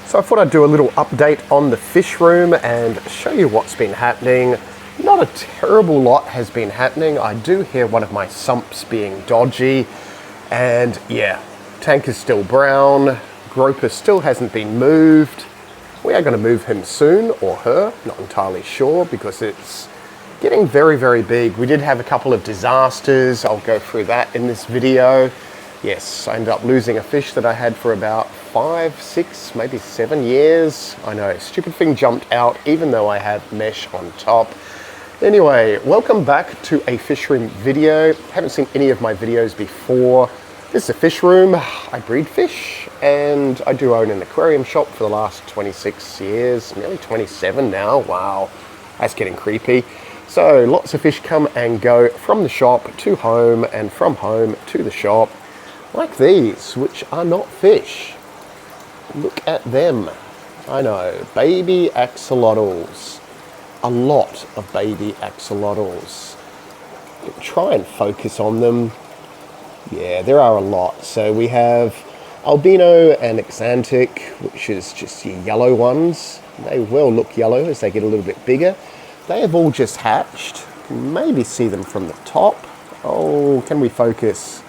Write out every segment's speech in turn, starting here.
So I thought I'd do a little update on the fish room and show you what's been happening. Not a terrible lot has been happening. I do hear one of my sumps being dodgy, and yeah, tank is still brown. Groper still hasn't been moved. We are going to move him soon, or her, not entirely sure, because it's getting very, very big. We did have a couple of disasters. I'll go through that in this video. Yes, I ended up losing a fish that I had for about 5, 6, maybe 7 years. I know, stupid thing jumped out even though I had mesh on top. Anyway, welcome back to a fish room video. Haven't seen any of my videos before. This is a fish room. I breed fish and I do own an aquarium shop for the last 26 years, nearly 27 now. Wow, that's getting creepy. So lots of fish come and go from the shop to home and from home to the shop. Like these, which are not fish. Look at them. I know, baby axolotls. A lot of baby axolotls. Try and focus on them. Yeah, there are a lot. So we have albino and axanthic, which is just your yellow ones. They will look yellow as they get a little bit bigger. They have all just hatched. You can maybe see them from the top. Oh, can we focus?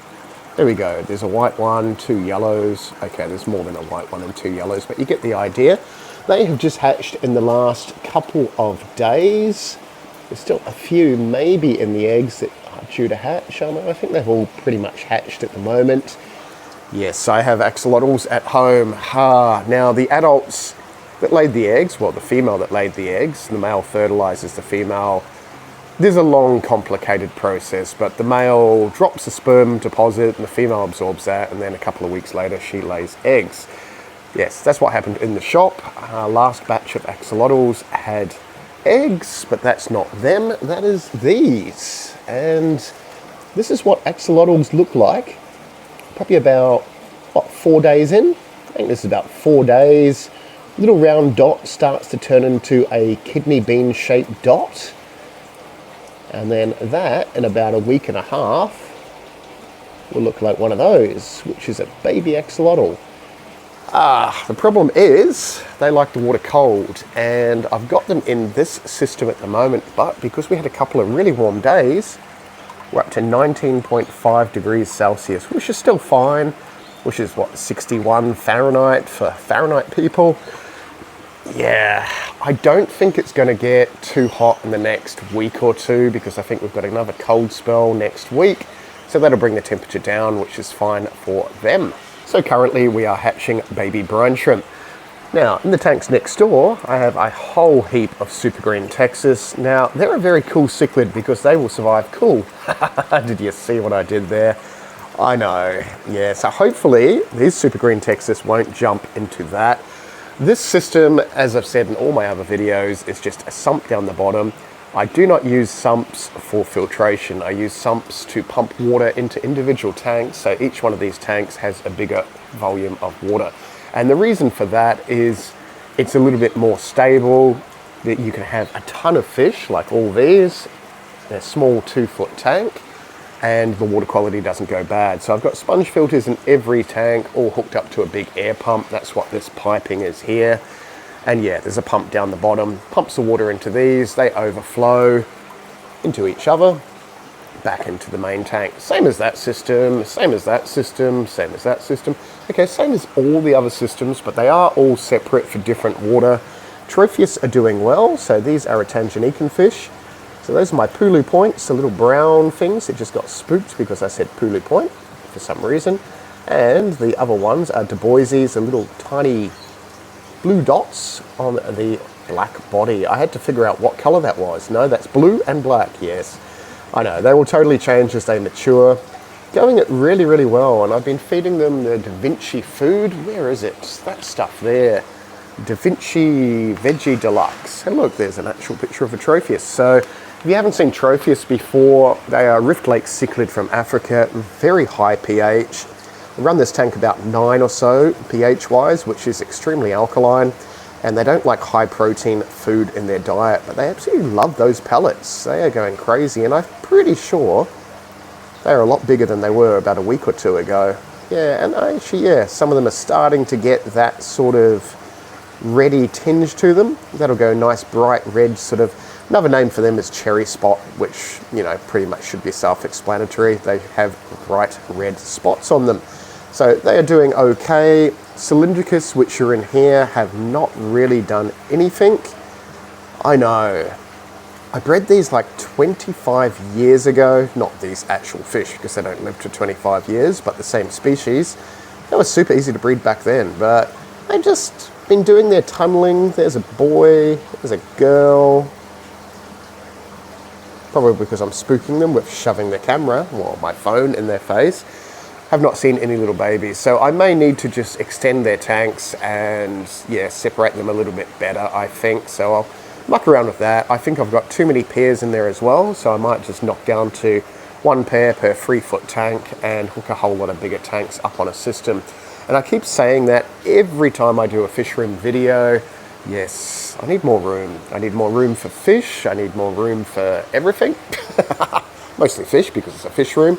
There we go, there's a white one, 2 yellows. Okay, there's more than a white one and 2 yellows, but you get the idea. They have just hatched in the last couple of days. There's still a few maybe in the eggs that are due to hatch. I think they've all pretty much hatched at the moment. Yes, I have axolotls at home. Now the adults that laid the eggs, well, the female that laid the eggs, the male fertilizes the female. There's a long, complicated process, but the male drops a sperm deposit and the female absorbs that, and then a couple of weeks later she lays eggs. Yes, that's what happened in the shop. Our last batch of axolotls had eggs, but that's not them, that is these. And this is what axolotls look like, probably about, 4 days in? I think this is about 4 days. Little round dot starts to turn into a kidney bean shaped dot. And then that, in about a week and a half, will look like one of those, which is a baby axolotl. The problem is they like the water cold, and I've got them in this system at the moment, but because we had a couple of really warm days, we're up to 19.5 degrees Celsius, which is still fine, which is what, 61 Fahrenheit for Fahrenheit people. Yeah, I don't think it's going to get too hot in the next week or two, because I think we've got another cold spell next week. So that'll bring the temperature down, which is fine for them. So currently we are hatching baby brine shrimp. Now, in the tanks next door, I have a whole heap of super green Texas. Now, they're a very cool cichlid because they will survive cool. Did you see what I did there? I know. Yeah, so hopefully these super green Texas won't jump into that. This system, as I've said in all my other videos, is just a sump down the bottom. I do not use sumps for filtration. I use sumps to pump water into individual tanks, so each one of these tanks has a bigger volume of water. And the reason for that is it's a little bit more stable, that you can have a ton of fish, like all these, in a small 2-foot tank, and the water quality doesn't go bad. So I've got sponge filters in every tank, all hooked up to a big air pump. That's what this piping is here. And yeah, there's a pump down the bottom, pumps the water into these, they overflow into each other, back into the main tank. Same as that system, same as that system, same as that system. Okay, same as all the other systems, but they are all separate for different water. Tropheus are doing well, so these are a Tanganykan fish. So those are my Pulu points, the little brown things that just got spooked because I said Pulu point for some reason. And the other ones are Du Boises, the little tiny blue dots on the black body. I had to figure out what color that was. No, that's blue and black, yes. I know, they will totally change as they mature. Going it really, really well, and I've been feeding them the Da Vinci food. Where is it? That stuff there. Da Vinci Veggie Deluxe. And look, there's an actual picture of a Tropheus. So if you haven't seen Tropheus before, they are Rift Lake cichlid from Africa, very high pH. I run this tank about 9 or so pH-wise, which is extremely alkaline, and they don't like high protein food in their diet, but they absolutely love those pellets. They are going crazy, and I'm pretty sure they're a lot bigger than they were about a week or two ago. Yeah, and actually, yeah, some of them are starting to get that sort of reddy tinge to them. That'll go nice bright red sort of. Another name for them is cherry spot, which, you know, pretty much should be self-explanatory. They have bright red spots on them. So they are doing okay. Cylindricus, which are in here, have not really done anything. I know. I bred these like 25 years ago. Not these actual fish, because they don't live to 25 years, but the same species. They were super easy to breed back then, but they've just been doing their tunneling. There's a boy, there's a girl. Probably because I'm spooking them with shoving the camera, or my phone, in their face. Have not seen any little babies, so I may need to just extend their tanks and, yeah, separate them a little bit better, I think. So I'll muck around with that. I think I've got too many pairs in there as well, so I might just knock down to 1 pair per 3-foot tank and hook a whole lot of bigger tanks up on a system. And I keep saying that every time I do a fish room video. Yes, I need more room. I need more room for fish. I need more room for everything. Mostly fish, because it's a fish room.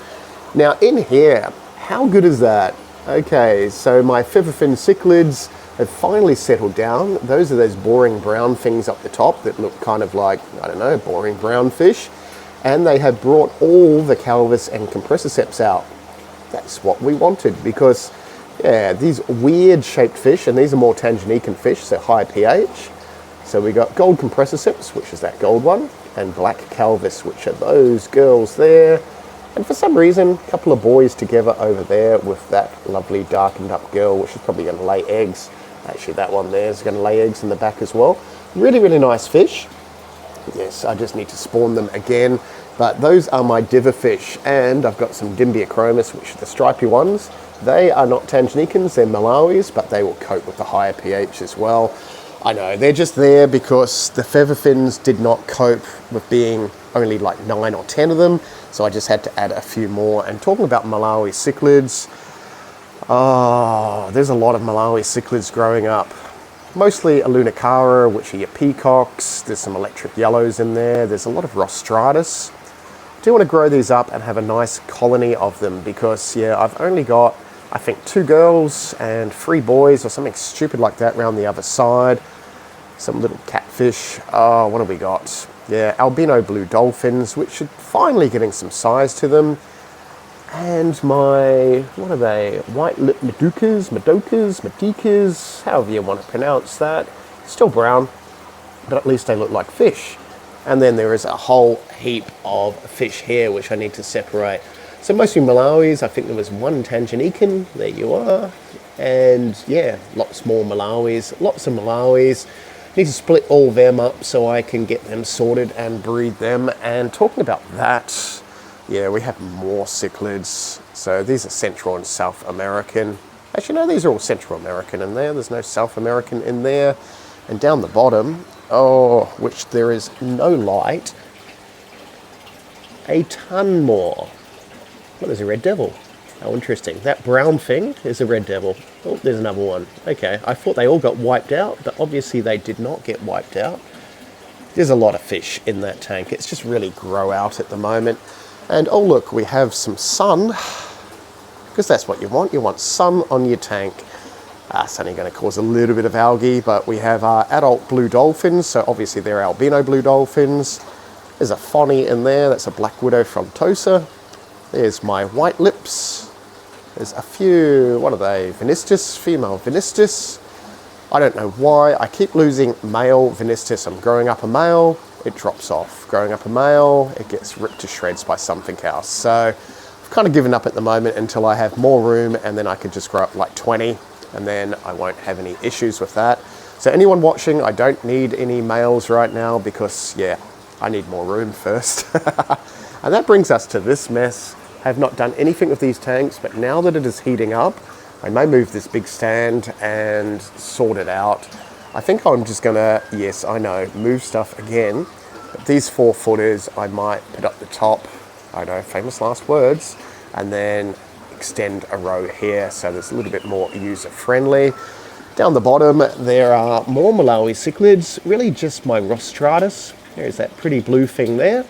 Now in here, how good is that? Okay, so my featherfin cichlids have finally settled down. Those are those boring brown things up the top that look kind of like, I don't know, boring brown fish. And they have brought all the calvus and compressiceps out. That's what we wanted, because yeah, these weird shaped fish, and these are more Tanganyikan fish, so high pH. So we got gold compressiceps, which is that gold one, and black calvus, which are those girls there. And for some reason, a couple of boys together over there with that lovely darkened up girl, which is probably going to lay eggs. Actually, that one there is going to lay eggs in the back as well. Really, really nice fish. Yes, I just need to spawn them again. But those are my diver fish, and I've got some Gouramis, which are the stripy ones. They are not Tanganyikans, they're Malawis, but they will cope with the higher pH as well. I know, they're just there because the featherfins did not cope with being only like 9 or 10 of them, so I just had to add a few more. And talking about Malawi cichlids, there's a lot of Malawi cichlids growing up. Mostly Alunicara, which are your peacocks. There's some electric yellows in there. There's a lot of Rostratus. I do want to grow these up and have a nice colony of them, because yeah, I've only got, I think, 2 girls and 3 boys or something stupid like that around the other side. Some little catfish. Oh, what have we got? Yeah, albino blue dolphins, which are finally getting some size to them. And my, what are they? White lip madukas, however you want to pronounce that. Still brown, but at least they look like fish. And then there is a whole heap of fish here, which I need to separate. So mostly Malawis. I think there was 1 Tanganyikan. There you are. And yeah, lots more Malawis. Lots of Malawis. Need to split all them up so I can get them sorted and breed them. And talking about that, yeah, we have more cichlids. So these are Central and South American. Actually, no, these are all Central American in there. There's no South American in there. And down the bottom, which there is no light, a ton more. Oh, there's a red devil. How interesting. That brown thing is a red devil. Oh, there's another one. Okay, I thought they all got wiped out, but obviously they did not get wiped out. There's a lot of fish in that tank. It's just really grow out at the moment. And oh look, we have some sun, because that's what you want. You want sun on your tank. It's only going to cause a little bit of algae, but we have our adult blue dolphins, so obviously they're albino blue dolphins. There's a Fonny in there, that's a black widow frontosa. There's my white lips. There's a few, what are they, Venistus, female Venistus. I don't know why, I keep losing male Venistus. I'm growing up a male, it drops off. Growing up a male, it gets ripped to shreds by something else. So I've kind of given up at the moment until I have more room, and then I could just grow up like 20, and then I won't have any issues with that. So anyone watching, I don't need any males right now because, yeah, I need more room first. And that brings us to this mess. I have not done anything with these tanks, but now that it is heating up, I may move this big stand and sort it out. I think I'm just gonna, yes, I know, move stuff again. But these 4-footers, I might put up the top, I know, famous last words, and then extend a row here so there's a little bit more user-friendly. Down the bottom, there are more Malawi cichlids, really just my Rostratus. There's that pretty blue thing there.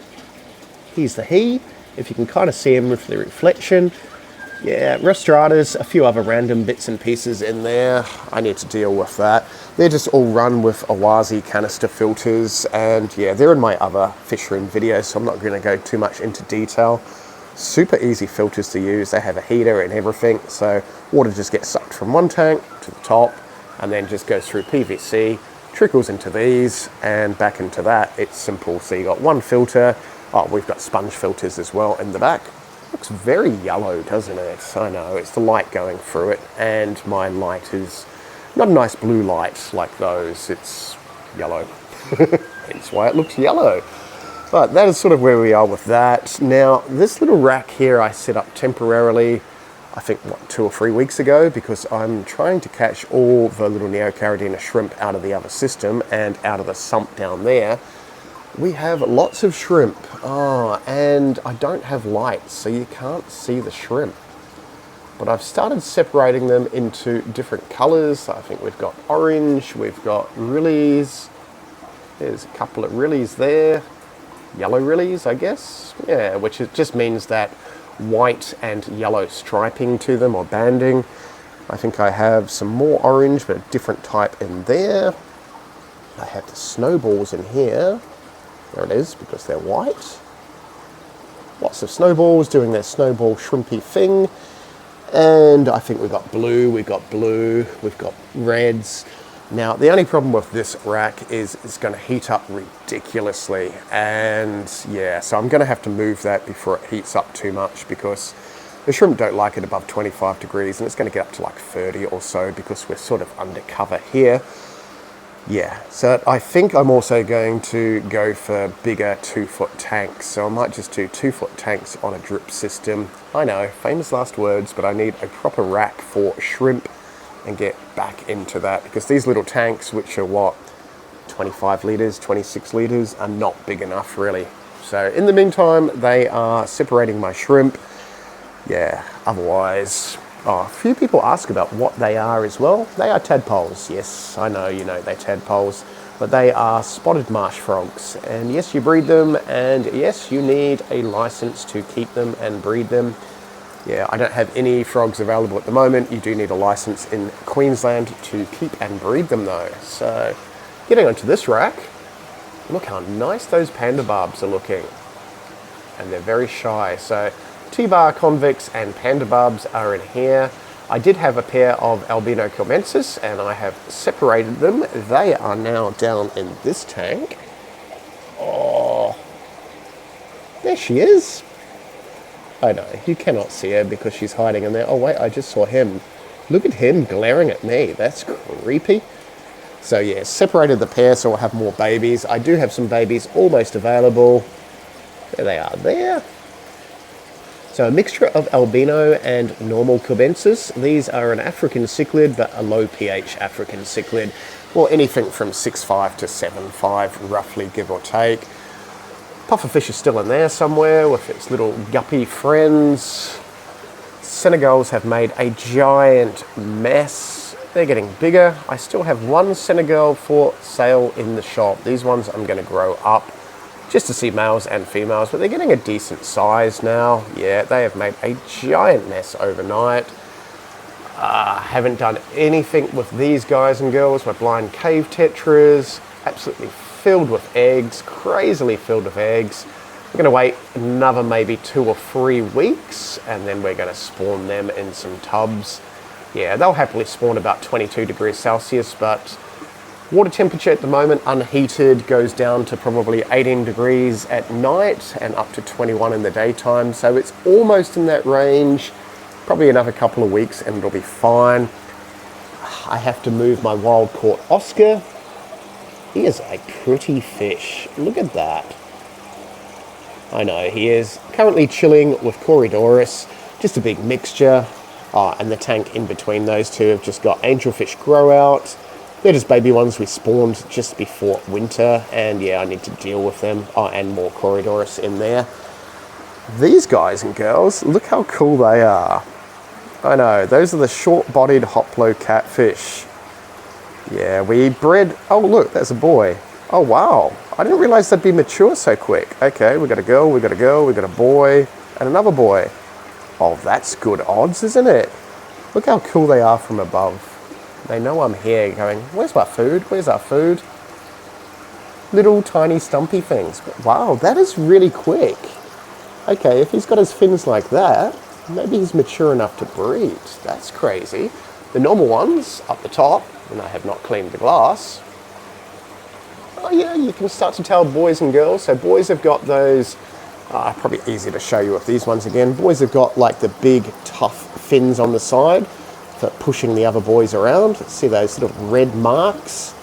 Here's the he, if you can kind of see him with the reflection. Yeah, Rostratas, a few other random bits and pieces in there. I need to deal with that. They're just all run with Awazi canister filters, and yeah, they're in my other fish room video, so I'm not going to go too much into detail. Super easy filters to use. They have a heater and everything, so water just gets sucked from one tank to the top and then just goes through PVC, trickles into these and back into that. It's simple. So you got one filter. Oh, we've got sponge filters as well in the back. Looks very yellow, doesn't it? I know, it's the light going through it, and my light is not a nice blue light like those, it's yellow. Hence why it looks yellow. But that is sort of where we are with that. Now, this little rack here I set up temporarily, I think, what, 2 or 3 weeks ago, because I'm trying to catch all the little Neocaridina shrimp out of the other system and out of the sump down there. We have lots of shrimp. Oh, and I don't have lights, so you can't see the shrimp. But I've started separating them into different colors. I think we've got orange, we've got rillies. There's a couple of rillies there. Yellow rillies, I guess. Yeah, which just means that white and yellow striping to them or banding. I think I have some more orange, but a different type in there. I have the snowballs in here. There it is, because they're white. Lots of snowballs doing their snowball shrimpy thing. And I think we've got blue, we've got reds. Now, the only problem with this rack is it's going to heat up ridiculously. And yeah, so I'm going to have to move that before it heats up too much, because the shrimp don't like it above 25 degrees, and it's going to get up to like 30 or so because we're sort of undercover here. Yeah, so I think I'm also going to go for bigger 2-foot tanks. So I might just do 2-foot tanks on a drip system. I know, famous last words, but I need a proper rack for shrimp and get back into that, because these little tanks, which are what, 25 litres, 26 litres, are not big enough really. So in the meantime, they are separating my shrimp. Yeah, otherwise, oh, a few people ask about what they are as well. They are tadpoles. Yes, I know, you know, they're tadpoles, but they are spotted marsh frogs. And yes, you breed them, and yes, you need a license to keep them and breed them. Yeah, I don't have any frogs available at the moment. You do need a license in Queensland to keep and breed them though. So getting onto this rack, look how nice those panda barbs are looking. And they're very shy. So T-bar convicts and panda barbs are in here. I did have a pair of albino kilmensis and I have separated them. They are now down in this tank. Oh, there she is. I know, you cannot see her because she's hiding in there. Oh wait, I just saw him. Look at him glaring at me. That's creepy. So yeah, separated the pair so I'll have more babies. I do have some babies almost available. There they are there. So a mixture of albino and normal cubensis. These are an African cichlid, but a low pH African cichlid. Well, anything from 6.5 to 7.5, roughly, give or take. Pufferfish is still in there somewhere with its little guppy friends. Senegals have made a giant mess. They're getting bigger. I still have one Senegal for sale in the shop. These ones I'm going to grow up just to see males and females, but they're getting a decent size now. Yeah, they have made a giant mess overnight. Haven't done anything with these guys and girls. My blind cave tetras, absolutely filled with eggs, crazily filled with eggs. We're going to wait another maybe 2 or 3 weeks, and then we're going to spawn them in some tubs. Yeah, they'll happily spawn about 22 degrees Celsius, but water temperature at the moment, unheated, goes down to probably 18 degrees at night and up to 21 in the daytime. So it's almost in that range. Probably another couple of weeks and it'll be fine. I have to move my wild caught Oscar. He is a pretty fish. Look at that. I know, he is currently chilling with Corydoris. Just a big mixture. And the tank in between those two have just got angelfish grow out. They're just baby ones we spawned just before winter, and yeah, I need to deal with them. And more Corydoris in there. These guys and girls, look how cool they are. I know, those are the short-bodied Hoplo catfish. Yeah, we bred, oh look, there's a boy. Oh wow, I didn't realize they'd be mature so quick. Okay, we got a girl, we got a girl, we got a boy, and another boy. Oh, that's good odds, isn't it? Look how cool they are from above. They know I'm here going, where's my food? Where's our food? Little tiny stumpy things. Wow, that is really quick. Okay, if he's got his fins like that, maybe he's mature enough to breed. That's crazy. The normal ones up the top, and I have not cleaned the glass. Oh yeah, you can start to tell boys and girls. So boys have got those, probably easy to show you with these ones again. Boys have got like the big tough fins on the side for pushing the other boys around. See those sort of red marks?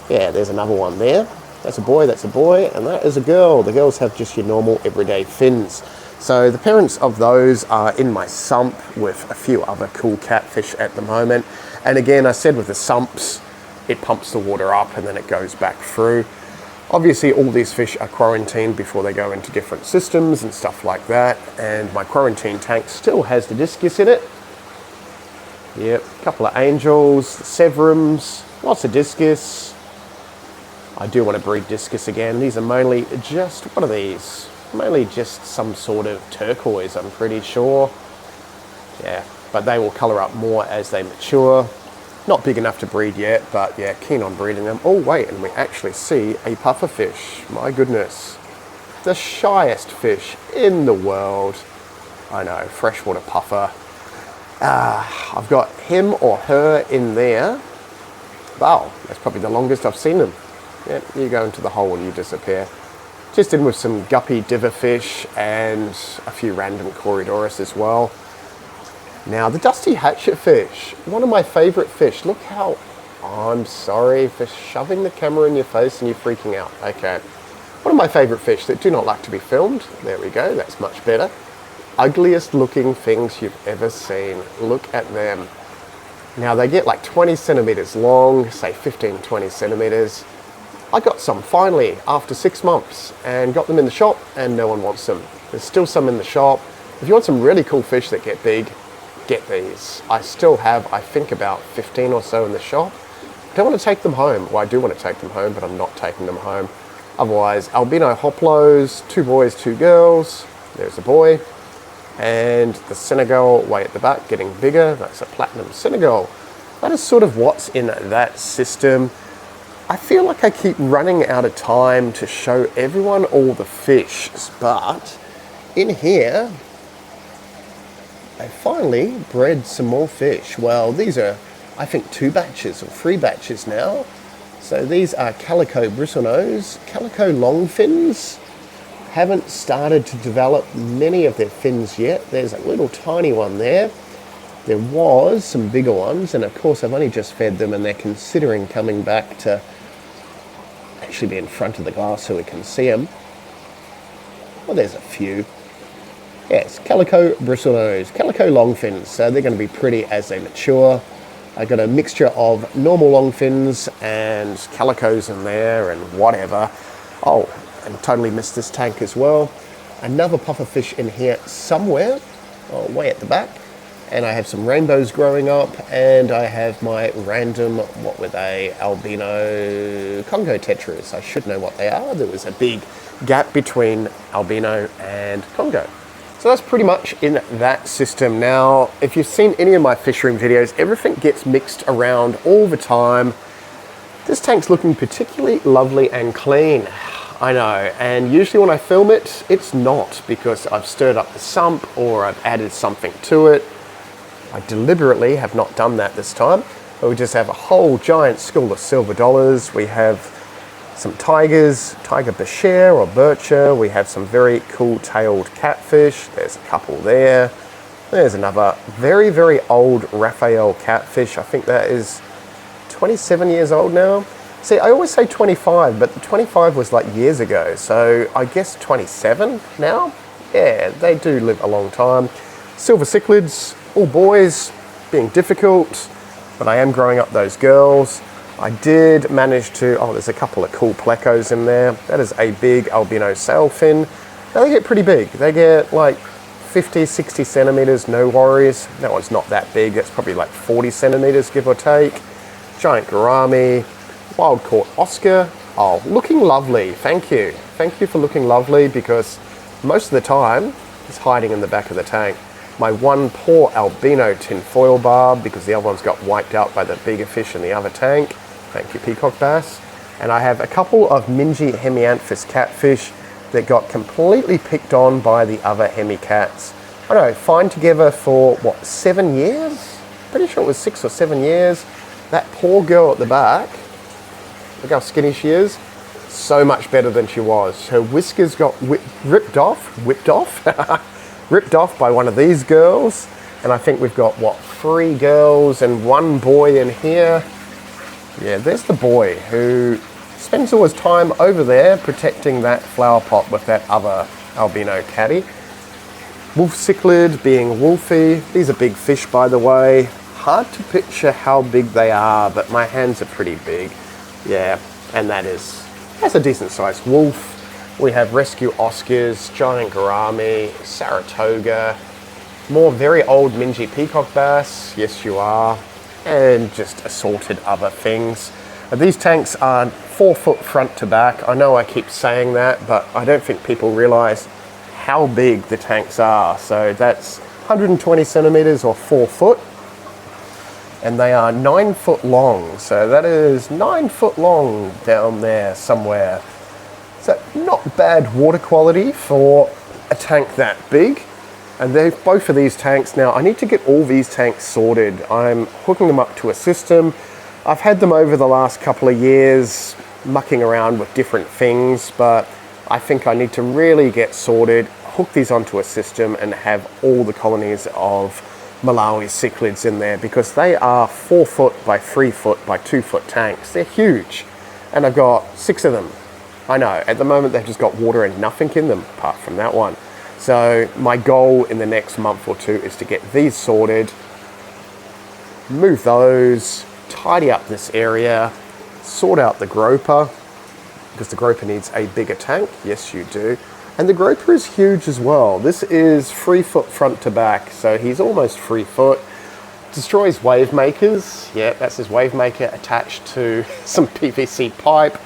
Yeah, there's another one there. That's a boy, and that is a girl. The girls have just your normal everyday fins. So the parents of those are in my sump with a few other cool catfish at the moment. And again, I said with the sumps, it pumps the water up and then it goes back through. Obviously, all these fish are quarantined before they go into different systems and stuff like that. And my quarantine tank still has the discus in it. Yep, a couple of angels, severums, lots of discus. I do want to breed discus again. These are mainly just, what are these? Mainly just some sort of turquoise, I'm pretty sure. Yeah, but they will colour up more as they mature. Not big enough to breed yet, but yeah, keen on breeding them. Oh wait, and we actually see a pufferfish. My goodness. The shyest fish in the world. I know, freshwater puffer. I've got him or her in there. Wow, that's probably the longest I've seen them. Yeah, you go into the hole and you disappear. Just in with some guppy diverfish and a few random Corydoras as well. Now the dusty hatchetfish, one of my favourite fish. Look how, oh, I'm sorry for shoving the camera in your face and you're freaking out. Okay, one of my favourite fish that do not like to be filmed. There we go, that's much better. Ugliest looking things you've ever seen. Look at them. Now they get like 20 centimetres long, say 15, 20 centimetres. I got some finally after 6 months and got them in the shop and no one wants them. There's still some in the shop. If you want some really cool fish that get big, get these. I still have, I think, about 15 or so in the shop. I don't want to take them home. Well, I do want to take them home, but I'm not taking them home. Otherwise, albino Hoplos, 2 boys, 2 girls. There's a boy. And the Senegal way at the back getting bigger. That's a platinum Senegal. That is sort of what's in that system. I feel like I keep running out of time to show everyone all the fish, but in here, I finally bred some more fish. Well, these are, I think, 2 batches or 3 batches now. So these are calico bristlenose, calico longfins. Haven't started to develop many of their fins yet. There's a little tiny one there. There was some bigger ones, and of course I've only just fed them and they're considering coming back to actually be in front of the glass so we can see them. Well, there's a few. Yes, calico bristlenose, calico longfins. So they're going to be pretty as they mature. I got a mixture of normal longfins and calicos in there and whatever. Oh, and totally missed this tank as well. Another pufferfish in here somewhere, way at the back. And I have some rainbows growing up, and I have my random, what were they, albino Congo tetras. I should know what they are. There was a big gap between albino and Congo. So that's pretty much in that system. Now, if you've seen any of my fish room videos, everything gets mixed around all the time. This tank's looking particularly lovely and clean. I know, and usually when I film it, it's not, because I've stirred up the sump or I've added something to it. I deliberately have not done that this time, but we just have a whole giant school of silver dollars. We have some tigers, tiger bichir or bircher. We have some very cool tailed catfish. There's a couple there. There's another very, very old Raphael catfish. I think that is 27 years old now. See, I always say 25, but the 25 was like years ago. So I guess 27 now. Yeah, they do live a long time. Silver cichlids, all boys, being difficult, but I am growing up those girls. I did manage to, oh, there's a couple of cool plecos in there. That is a big albino sailfin. Now they get pretty big. They get like 50, 60 centimeters, no worries. That one's not that big. That's probably like 40 centimeters, give or take. Giant gourami, wild caught Oscar. Oh, looking lovely, thank you. Thank you for looking lovely, because most of the time, It's hiding in the back of the tank. My one poor albino tinfoil barb, because the other one's got wiped out by the bigger fish in the other tank. Thank you, peacock bass. And I have a couple of mingy hemianthus catfish that got completely picked on by the other hemi-cats. I don't know, fine together for, what, 7 years? Pretty sure it was 6 or 7 years. That poor girl at the back, look how skinny she is. So much better than she was. Her whiskers got ripped off by one of these girls. And I think we've got, what, 3 girls and 1 boy in here. Yeah, there's the boy who spends all his time over there protecting that flower pot with that other albino catty. Wolf cichlid being wolfy. These are big fish, by the way. Hard to picture how big they are, but my hands are pretty big. Yeah, and that's a decent sized wolf. We have rescue Oscars, giant Gourami, Saratoga, more very old mingy peacock bass. Yes, you are. And just assorted other things. These tanks are 4 foot front to back. I know I keep saying that, but I don't think people realize how big the tanks are. So that's 120 centimeters or 4 foot. And they are 9 foot long. So that is 9 foot long down there somewhere. So not bad water quality for a tank that big. And both of these tanks now, I need to get all these tanks sorted. I'm hooking them up to a system. I've had them over the last couple of years, mucking around with different things, but I think I need to really get sorted, hook these onto a system and have all the colonies of Malawi cichlids in there, because they are 4 foot by 3 foot by 2 foot tanks. They're huge. And I've got 6 of them. I know, at the moment they've just got water and nothing in them, apart from that one. So my goal in the next month or 2 is to get these sorted, move those, tidy up this area, sort out the groper, because the groper needs a bigger tank. Yes, you do. And the groper is huge as well. This is 3 foot front to back, so he's almost 3 foot. Destroys wave makers. Yeah, that's his wave maker attached to some PVC pipe.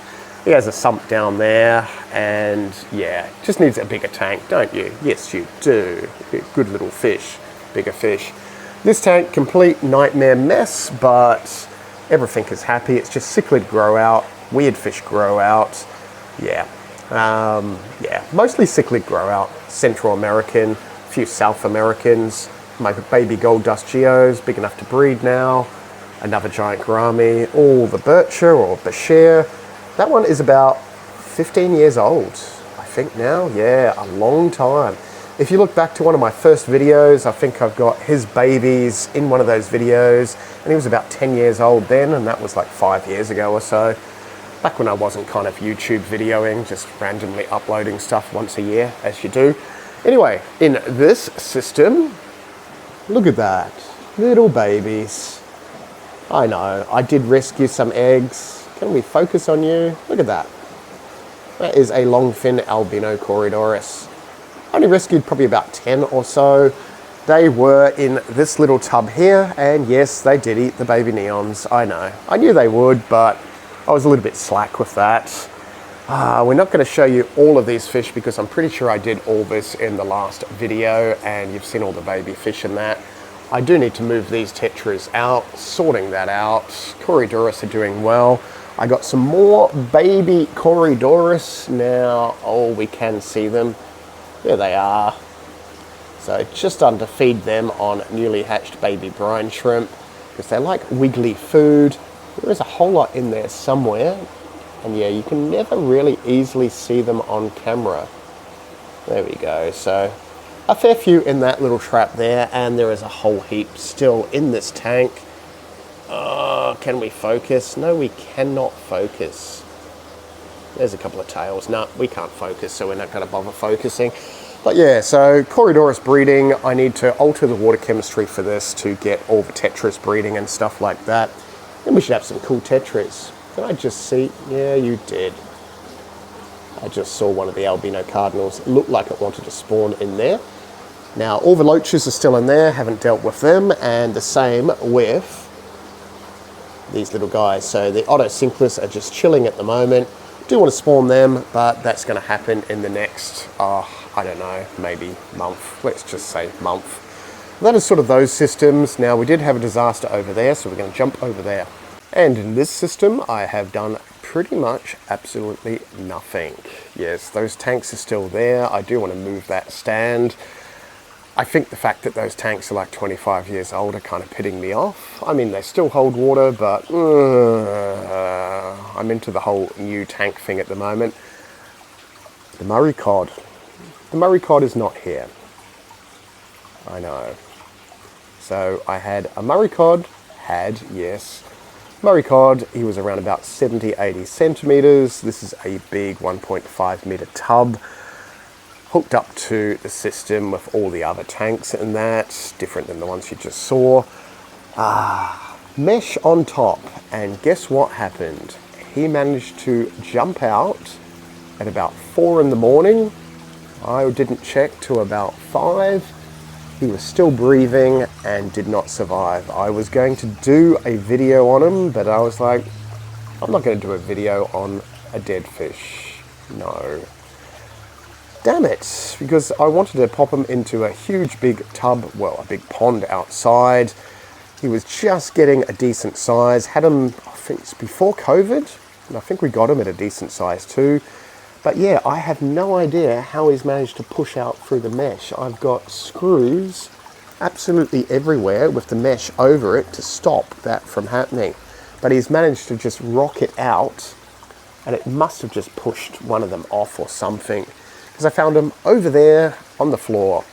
He has a sump down there, and yeah, just needs a bigger tank, don't you? Yes, you do. Good little fish, bigger fish. This tank, complete nightmare mess, but everything is happy. It's just cichlid grow out, weird fish grow out. Yeah, mostly cichlid grow out. Central American, a few South Americans. My baby gold dust geos, big enough to breed now. Another giant Gourami, all the Bircher or Bashir. That one is about 15 years old, I think now. Yeah, a long time. If you look back to one of my first videos, I think I've got his babies in one of those videos, and he was about 10 years old then, and that was like 5 years ago or so. Back when I wasn't kind of YouTube videoing, just randomly uploading stuff once a year, as you do. Anyway, in this system, look at that, little babies. I know, I did rescue some eggs. Can we focus on you? Look at that. That is a longfin albino Corydoris. I only rescued probably about 10 or so. They were in this little tub here, and yes, they did eat the baby neons. I know. I knew they would, but I was a little bit slack with that. We're not going to show you all of these fish because I'm pretty sure I did all this in the last video, and you've seen all the baby fish in that. I do need to move these tetras out, sorting that out. Corydoris are doing well. I got some more baby Corydoris now. Oh, we can see them. There they are. So just time to feed them on newly hatched baby brine shrimp, because they like wiggly food. There is a whole lot in there somewhere. And yeah, you can never really easily see them on camera. There we go. So a fair few in that little trap there, and there is a whole heap still in this tank. Can we focus? No, we cannot focus. There's a couple of tails. No, we can't focus, so we're not going to bother focusing. But yeah, so Corydoris breeding, I need to alter the water chemistry for this to get all the tetras breeding and stuff like that. And we should have some cool tetras. Did I just see? Yeah, you did. I just saw one of the albino cardinals. It looked like it wanted to spawn in there. Now, all the loaches are still in there, haven't dealt with them, and the same with these little guys. So the Otocinclus are just chilling at the moment. Do want to spawn them, but that's going to happen in the next I don't know, maybe month. Let's just say month. That is sort of those systems. Now, we did have a disaster over there, so we're going to jump over there. And in this system, I have done pretty much absolutely nothing. Yes, those tanks are still there. I do want to move that stand. I think the fact that those tanks are like 25 years old are kind of pitting me off. I mean, they still hold water, but I'm into the whole new tank thing at the moment. The Murray cod. The Murray cod is not here. I know. So I had a Murray cod, yes. Murray cod, he was around about 70, 80 centimeters. This is a big 1.5 meter tub hooked up to the system with all the other tanks and that, different than the ones you just saw. Mesh on top, and guess what happened? He managed to jump out at about 4 in the morning. I didn't check till about 5. He was still breathing and did not survive. I was going to do a video on him, but I was like, I'm not going to do a video on a dead fish. No. Damn it, because I wanted to pop him into a huge big tub, well, a big pond outside. He was just getting a decent size. Had him, I think, before COVID, and I think we got him at a decent size too. But yeah, I have no idea how he's managed to push out through the mesh. I've got screws absolutely everywhere with the mesh over it to stop that from happening. But he's managed to just rock it out, and it must have just pushed one of them off or something, because I found him over there on the floor.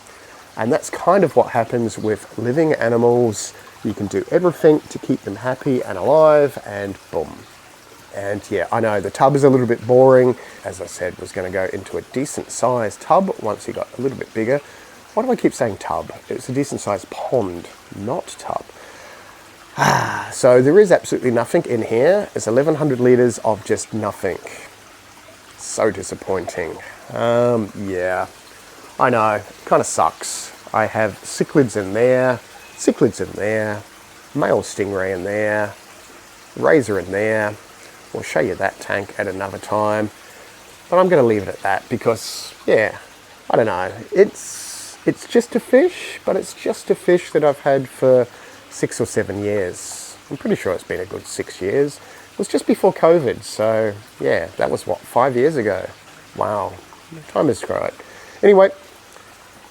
And that's kind of what happens with living animals. You can do everything to keep them happy and alive, and boom. And yeah, I know the tub is a little bit boring. As I said, was going to go into a decent sized tub once he got a little bit bigger. Why do I keep saying tub? It's a decent sized pond, not tub. So there is absolutely nothing in here. It's 1,100 litres of just nothing. So disappointing. Yeah, I know, kind of sucks. I have cichlids in there, male stingray in there, razor in there. We'll show you that tank at another time, but I'm going to leave it at that because, yeah, I don't know. It's just a fish, but it's just a fish that I've had for 6 or 7 years. I'm pretty sure it's been a good 6 years. It was just before COVID, so yeah, that was what, 5 years ago. Wow, time has grown. Anyway,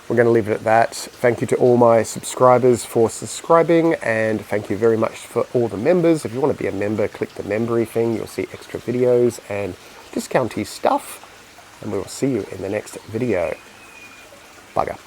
we're going to leave it at that. Thank you to all my subscribers for subscribing, and thank you very much for all the members. If you want to be a member, click the membery thing. You'll see extra videos and discounty stuff, and we will see you in the next video. Bugger.